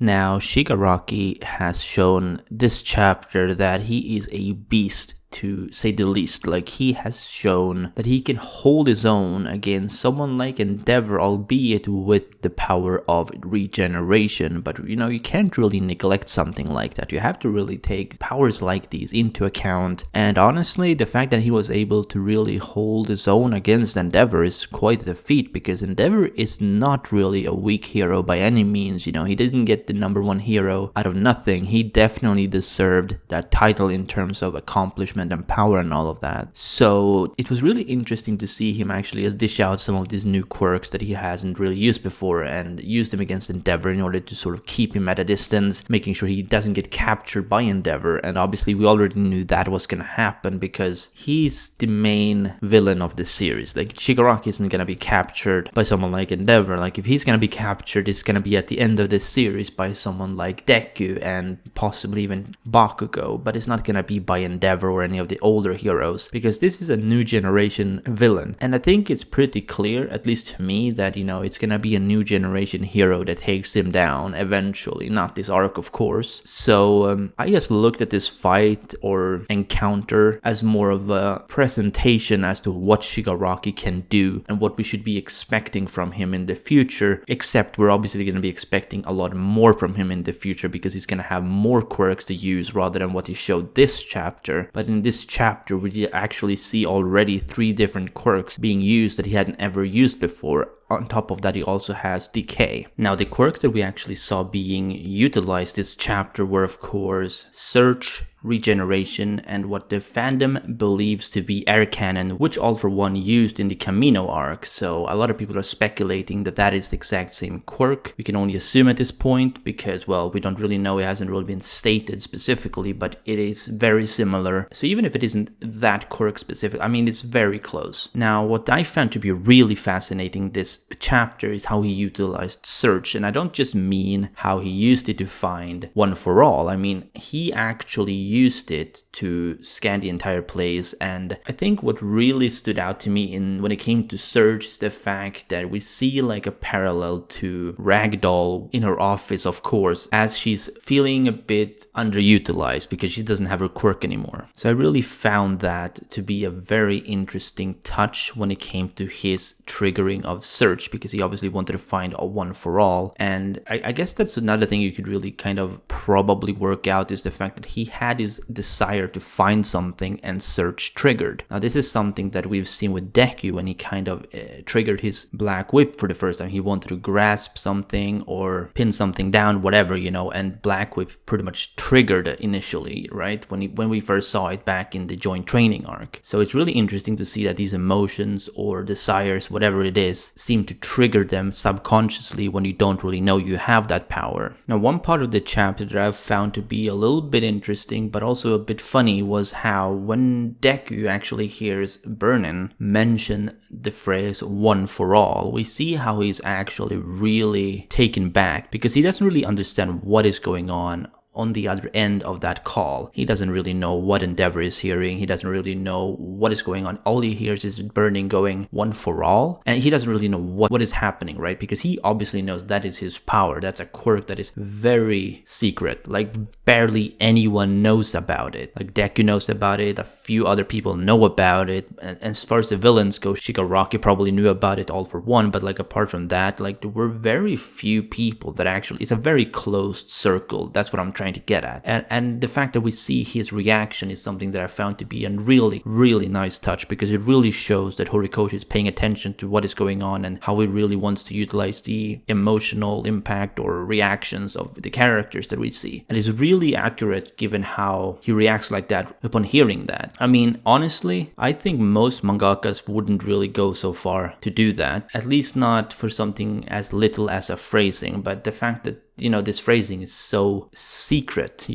Now, Shigaraki has shown this chapter that he is a beast, to say the least. Like, he has shown that he can hold his own against someone like Endeavor, albeit with the power of regeneration. But, you can't really neglect something like that. You have to really take powers like these into account. And honestly, the fact that he was able to really hold his own against Endeavor is quite the feat, because Endeavor is not really a weak hero by any means. He didn't get the #1 hero out of nothing. He definitely deserved that title in terms of accomplishment and power and all of that. So it was really interesting to see him actually dish out some of these new quirks that he hasn't really used before and use them against Endeavor in order to sort of keep him at a distance, making sure he doesn't get captured by Endeavor. And obviously we already knew that was going to happen because he's the main villain of the series. Like, Shigaraki isn't going to be captured by someone like Endeavor. Like, if he's going to be captured, it's going to be at the end of this series by someone like Deku and possibly even Bakugo, but it's not going to be by Endeavor or any of the older heroes, because this is a new generation villain. And I think it's pretty clear, at least to me, that it's gonna be a new generation hero that takes him down eventually, not this arc of course. So I just looked at this fight or encounter as more of a presentation as to what Shigaraki can do and what we should be expecting from him in the future, except we're obviously going to be expecting a lot more from him in the future because he's going to have more quirks to use rather than what he showed this chapter. But in this chapter, we actually see already 3 different quirks being used that he hadn't ever used before. On top of that, he also has Decay. Now, the quirks that we actually saw being utilized this chapter were, of course, Search, Regeneration, and what the fandom believes to be Air Cannon, which All For One used in the Camino arc. So a lot of people are speculating that that is the exact same quirk. We can only assume at this point because, well, we don't really know. It hasn't really been stated specifically, but it is very similar. So even if it isn't that quirk specific, I mean, it's very close. Now, what I found to be really fascinating this chapter is how he utilized Search. And I don't just mean how he used it to find One For All. I mean, he actually used it to scan the entire place. And I think what really stood out to me when it came to Search is the fact that we see like a parallel to Ragdoll in her office, of course, as she's feeling a bit underutilized because she doesn't have her quirk anymore. So I really found that to be a very interesting touch when it came to his triggering of Search, because he obviously wanted to find a One For All. And I guess that's another thing you could really kind of probably work out, is the fact that he had his desire to find something and Search triggered. Now, this is something that we've seen with Deku when he kind of triggered his Black Whip for the first time. He wanted to grasp something or pin something down, whatever, and Black Whip pretty much triggered initially, right? When we first saw it back in the joint training arc. So it's really interesting to see that these emotions or desires, whatever it is, seem to trigger them subconsciously when you don't really know you have that power. Now, one part of the chapter that I've found to be a little bit interesting but also a bit funny was how when Deku actually hears Burnin mention the phrase One For All, we see how he's actually really taken back because he doesn't really understand what is going on the other end of that call. He doesn't really know what Endeavor is hearing. He doesn't really know what is going on. All he hears is Burning going One For All, and he doesn't really know what is happening, right? Because he obviously knows that is his power. That's a quirk that is very secret. Like, barely anyone knows about it. Like, Deku knows about it. A few other people know about it. And as far as the villains go, Shigaraki probably knew about it, All For One. But like, apart from that, like, there were very few people that actually, it's a very closed circle. That's what I'm trying to get at. And the fact that we see his reaction is something that I found to be a really, really nice touch, because it really shows that Horikoshi is paying attention to what is going on and how he really wants to utilize the emotional impact or reactions of the characters that we see. And it's really accurate given how he reacts like that upon hearing that. I mean, honestly, I think most mangakas wouldn't really go so far to do that, at least not for something as little as a phrasing. But the fact that this phrasing is so secret,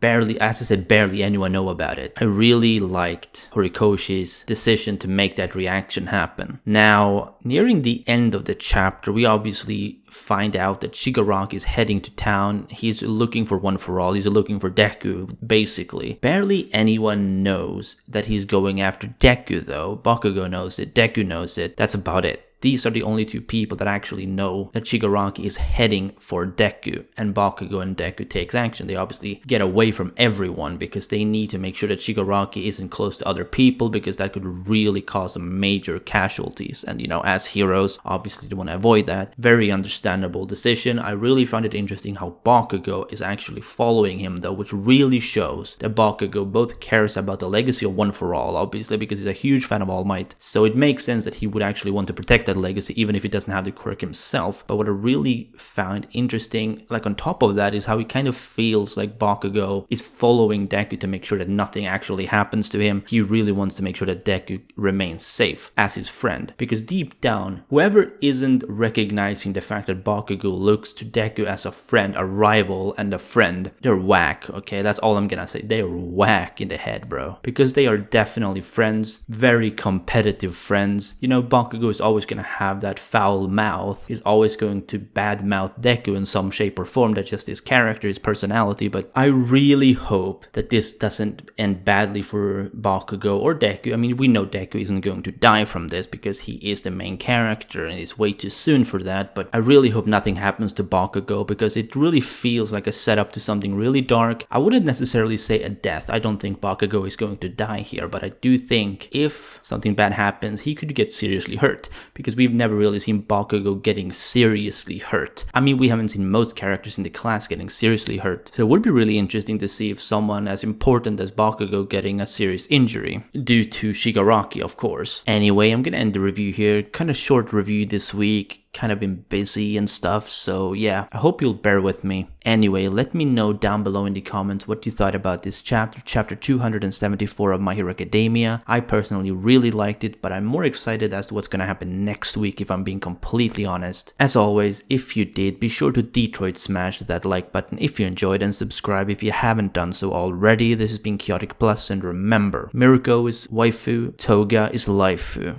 barely, as I said, barely anyone know about it. I really liked Horikoshi's decision to make that reaction happen. Now, nearing the end of the chapter, we obviously find out that Shigaraki is heading to town. He's looking for One For All. He's looking for Deku, basically. Barely anyone knows that he's going after Deku, though. Bakugo knows it. Deku knows it. That's about it. these are the only two people that actually know that Shigaraki is heading for Deku, and Bakugo and Deku takes action. They obviously get away from everyone because they need to make sure that Shigaraki isn't close to other people, because that could really cause some major casualties. And as heroes, obviously they want to avoid that. Very understandable decision. I really found it interesting how Bakugo is actually following him though, which really shows that Bakugo both cares about the legacy of One For All, obviously, because he's a huge fan of All Might. So it makes sense that he would actually want to protect that legacy, even if he doesn't have the quirk himself. But what I really found interesting, like on top of that, is how he kind of feels like Bakugo is following Deku to make sure that nothing actually happens to him. He really wants to make sure that Deku remains safe as his friend, because deep down, whoever isn't recognizing the fact that Bakugo looks to Deku as a friend, a rival and a friend, they're whack, okay? That's all I'm gonna say. They're whack in the head, bro. Because they are definitely friends, very competitive friends. Bakugo is always gonna have that foul mouth. He's always going to badmouth Deku in some shape or form. That's just his character, his personality. But I really hope that this doesn't end badly for Bakugo or Deku. I mean, we know Deku isn't going to die from this because he is the main character and it's way too soon for that. But I really hope nothing happens to Bakugo, because it really feels like a setup to something really dark. I wouldn't necessarily say a death. I don't think Bakugo is going to die here, but I do think if something bad happens, he could get seriously hurt, because we've never really seen Bakugo getting seriously hurt. I mean, we haven't seen most characters in the class getting seriously hurt. So it would be really interesting to see if someone as important as Bakugo getting a serious injury, due to Shigaraki, of course. Anyway, I'm gonna end the review here. Kind of short review this week. Kind of been busy and stuff, so yeah, I hope you'll bear with me. Anyway, let me know down below in the comments what you thought about this chapter 274 of My Hero Academia. I personally really liked it, but I'm more excited as to what's gonna happen next week, if I'm being completely honest. As always, if you did, be sure to Detroit smash that like button if you enjoyed, and subscribe if you haven't done so already. This has been Chaotic Plus, and remember, Mirko is waifu, Toga is laifu.